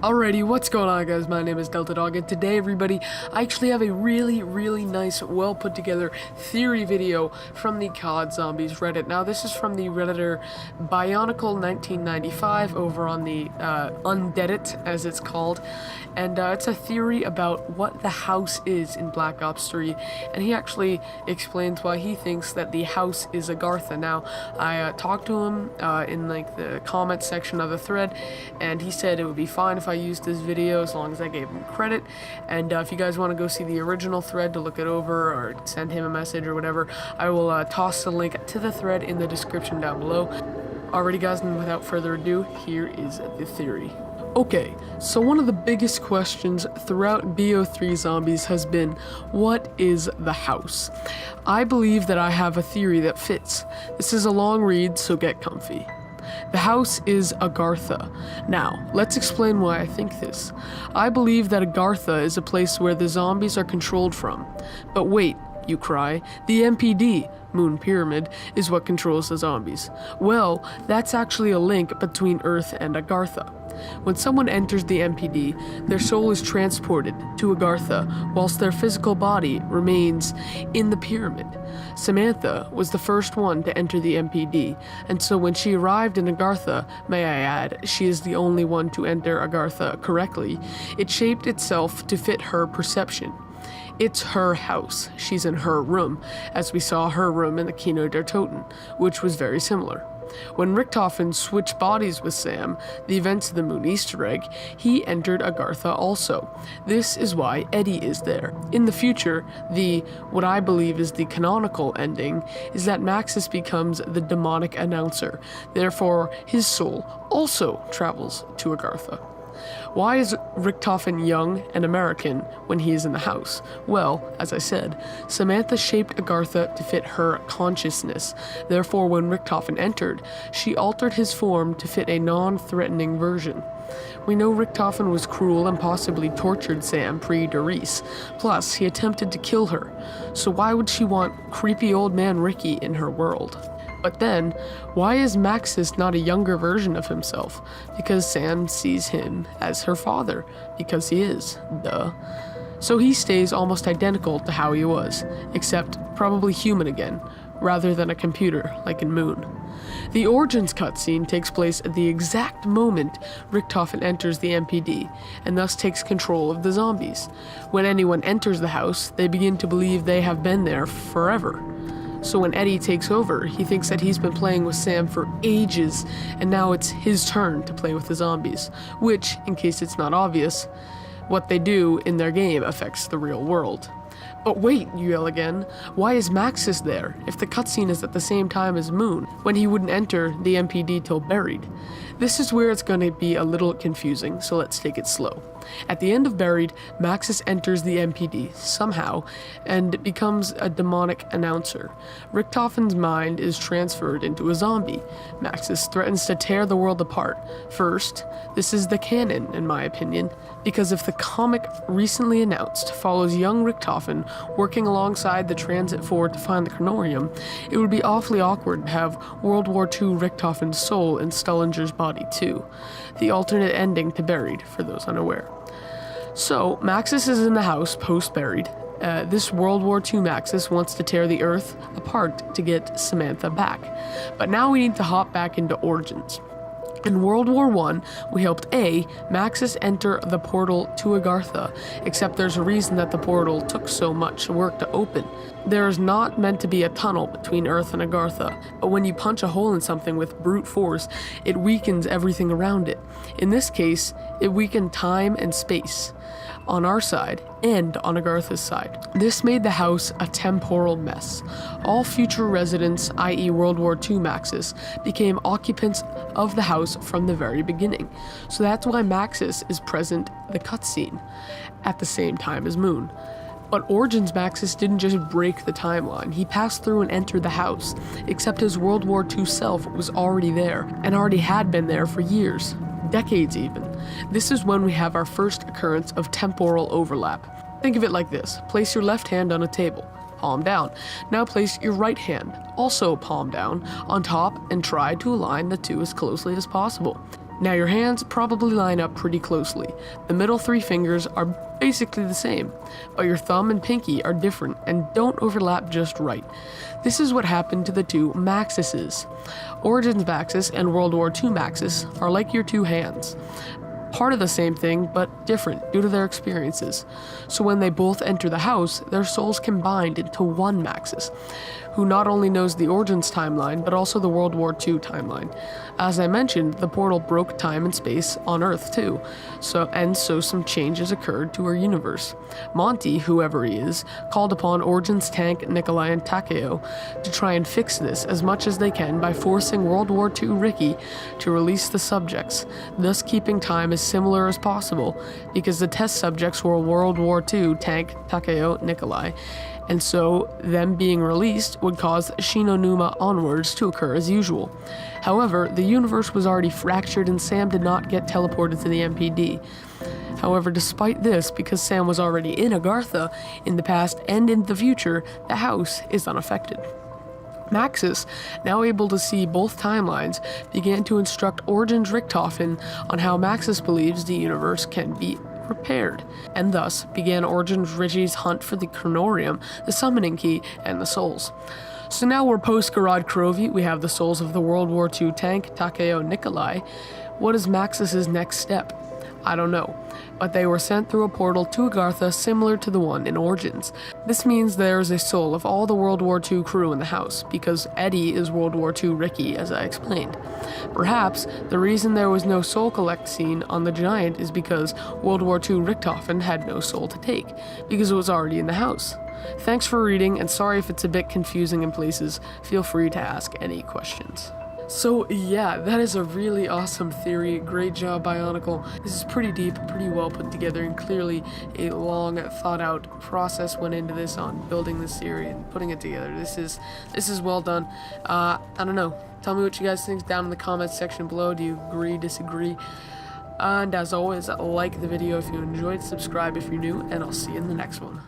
Alrighty, what's going on, guys? My name is Delta Dog, and today, everybody, I actually have a really nice, well put together theory video from the COD Zombies Reddit. Now, this is from the Redditor Bionicle1995 over on the Undeadit, as it's called, and it's a theory about what the house is in Black Ops 3, and he actually explains why he thinks that the house is Agartha. Now, I talked to him in like the comment section of the thread, and he said it would be fine if I used this video as long as I gave him credit. And if you guys want to go see the original thread to look it over or send him a message or whatever, I will toss the link to the thread in the description down below. Alrighty, guys, and without further ado, here is the theory. Okay, so one of the biggest questions throughout BO3 Zombies has been, what is the house? I believe that I have a theory that fits. This is a long read, so get comfy. The house is Agartha. Now, let's explain why I think this. I believe that Agartha is a place where the zombies are controlled from. But wait, you cry, the MPD, Moon Pyramid, is what controls the zombies. Well, that's actually a link between Earth and Agartha. When someone enters the MPD, their soul is transported to Agartha, whilst their physical body remains in the pyramid. Samantha was the first one to enter the MPD, and so when she arrived in Agartha, may I add, she is the only one to enter Agartha correctly, it shaped itself to fit her perception. It's her house. She's in her room, as we saw her room in the Kino der Toten, which was very similar. When Richtofen switched bodies with Sam, the events of the Moon Easter egg, he entered Agartha also. This is why Eddie is there. In the future, what I believe is the canonical ending, is that Maxis becomes the demonic announcer. Therefore, his soul also travels to Agartha. Why is Richtofen young and American when he is in the house? Well, as I said, Samantha shaped Agartha to fit her consciousness. Therefore, when Richtofen entered, she altered his form to fit a non-threatening version. We know Richtofen was cruel and possibly tortured Sam pre-Doris. Plus, he attempted to kill her. So why would she want creepy old man Ricky in her world? But then, why is Maxis not a younger version of himself? Because Sam sees him as her father, because he is, duh. So he stays almost identical to how he was, except probably human again, rather than a computer like in Moon. The Origins cutscene takes place at the exact moment Richtofen enters the MPD, and thus takes control of the zombies. When anyone enters the house, they begin to believe they have been there forever. So when Eddie takes over, he thinks that he's been playing with Sam for ages, and now it's his turn to play with the zombies, which, in case it's not obvious, what they do in their game affects the real world. But wait, you yell again, why is Maxis there if the cutscene is at the same time as Moon, when he wouldn't enter the MPD till Buried? This is where it's going to be a little confusing, so let's take it slow. At the end of Buried, Maxis enters the MPD, somehow, and becomes a demonic announcer. Richtofen's mind is transferred into a zombie. Maxis threatens to tear the world apart. First, this is the canon, in my opinion, because if the comic recently announced follows young Richtofen working alongside the Transit 4 to find the Chronorium, it would be awfully awkward to have World War II Richtofen's soul in Stullinger's body too. The alternate ending to Buried, for those unaware. So, Maxis is in the house post-Buried. This World War II Maxis wants to tear the Earth apart to get Samantha back. But now we need to hop back into Origins. In World War I, we helped Maxis enter the portal to Agartha, except there's a reason that the portal took so much work to open. There is not meant to be a tunnel between Earth and Agartha, but when you punch a hole in something with brute force, it weakens everything around it. In this case, it weakened time and space on our side and on Agartha's side. This made the house a temporal mess. All future residents, i.e. World War II Maxis, became occupants of the house from the very beginning. So that's why Maxis is present in the cutscene at the same time as Moon. But Origins Maxis didn't just break the timeline, he passed through and entered the house, except his World War II self was already there, and already had been there for years. Decades even. This is when we have our first occurrence of temporal overlap. Think of it like this. Place your left hand on a table, palm down. Now place your right hand, also palm down, on top and try to align the two as closely as possible. Now your hands probably line up pretty closely. The middle 3 fingers are basically the same, but your thumb and pinky are different and don't overlap just right. This is what happened to the 2 Maxises. Origins Maxis and World War II Maxis are like your 2 hands. Part of the same thing, but different due to their experiences. So when they both enter the house, their souls combined into one Maxis, who not only knows the Origins timeline, but also the World War II timeline. As I mentioned, the portal broke time and space on Earth too, so some changes occurred to our universe. Monty, whoever he is, called upon Origins tank Nikolai and Takeo to try and fix this as much as they can by forcing World War II Ricky to release the subjects, thus keeping time as similar as possible, because the test subjects were World War II tank Takeo Nikolai, and so them being released would cause Shinonuma onwards to occur as usual. However, the universe was already fractured and Sam did not get teleported to the MPD. However, despite this, because Sam was already in Agartha in the past and in the future, the house is unaffected. Maxis, now able to see both timelines, began to instruct Origins Richtofen on how Maxis believes the universe can be repaired, and thus began Origins Richie's hunt for the Chronorium, the summoning key, and the souls. So now we're post-Garad Krovi, we have the souls of the World War II tank, Takeo Nikolai. What is Maxis' next step? I don't know, but they were sent through a portal to Agartha similar to the one in Origins. This means there is a soul of all the World War II crew in the house, because Eddie is World War II Ricky, as I explained. Perhaps the reason there was no soul collect scene on the Giant is because World War II Richtofen had no soul to take, because it was already in the house. Thanks for reading, and sorry if it's a bit confusing in places. Feel free to ask any questions. So yeah, that is a really awesome theory. Great job, Bionicle. This is pretty deep, pretty well put together, and clearly a long thought out process went into this on building this theory and putting it together. This is well done. I don't know. Tell me what you guys think down in the comments section below. Do you agree, disagree? And as always, like the video if you enjoyed, subscribe if you're new, and I'll see you in the next one.